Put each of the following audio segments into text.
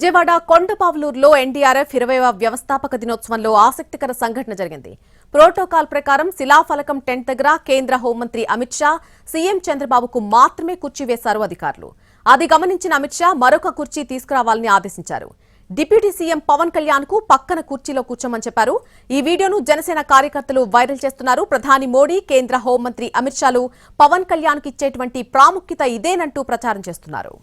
Vijayawada కొండపావులూరులో NDRF 20వ వ్యవస్థాపక దినోత్సవంలో ఆసక్తికర సంఘటన జరిగింది. ప్రోటోకాల్ ప్రకారం శిలాఫలకం టెంట్ దగ్గర కేంద్ర హోంమంత్రి అమిత్ షా, సీఎం చంద్రబాబుకు మాత్రమే కుర్చీ వేశారు అధికారులు. అది గమనించిన అమిత్ షా మరొక కుర్చీ తీసుకురావాలని ఆదేశించారు. డిప్యూటీ సీఎం పవన్ కళ్యాణ్ కు పక్కన కుర్చీలో కూర్చోమని చెప్పారు. ఈ వీడియోను జనసేన కార్యకర్తలు వైరల్ చేస్తున్నారు. ప్రధాని మోడీ, కేంద్ర హోంమంత్రి అమిత్ షాలు పవన్ కళ్యాణ్ కు ఇచ్చేటువంటి ప్రాముఖ్యత ఇదేనంటూ ప్రచారం చేస్తున్నారు.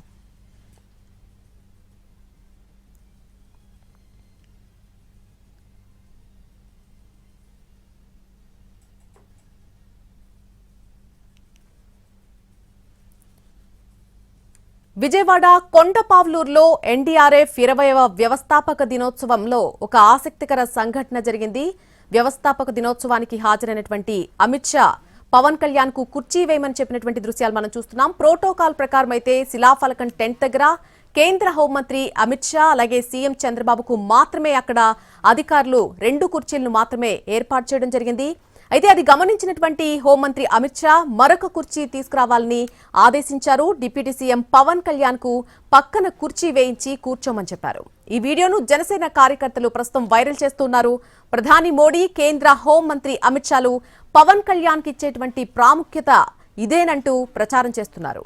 విజయవాడ కొండపావులూరులో ఎన్డీఆర్ఎఫ్ 20వ వ్యవస్థాపక దినోత్సవంలో ఒక ఆసక్తికర సంఘటన జరిగింది. వ్యవస్థాపక దినోత్సవానికి హాజరైనటువంటి అమిత్ షా పవన్ కళ్యాణ్ కు కుర్చీ వేయమని చెప్పినటువంటి దృశ్యాలు మనం చూస్తున్నాం. ప్రోటోకాల్ ప్రకారం అయితే శిలాఫలకం టెంట్ దగ్గర కేంద్ర హోంమంత్రి అమిత్ షా అలాగే సీఎం చంద్రబాబుకు మాత్రమే అక్కడ అధికారులు 2 కుర్చీలను మాత్రమే ఏర్పాటు చేయడం జరిగింది. అయితే అది గమనించినటువంటి హోంమంత్రి అమిత్ షా మరొక కుర్చీ తీసుకురావాలని ఆదేశించారు. డిప్యూటీ సీఎం పవన్ కళ్యాణ్ కు పక్కన కుర్చీ వేయించి కూర్చోమని చెప్పారు. ఈ వీడియోను జనసేన కార్యకర్తలు ప్రస్తుతం వైరల్ చేస్తున్నారు. ప్రధాని మోడీ, కేంద్ర హోంమంత్రి అమిత్ షాలు పవన్ కళ్యాణ్ కి ఇచ్చేటువంటి ప్రాముఖ్యత ఇదేనంటూ ప్రచారం చేస్తున్నారు.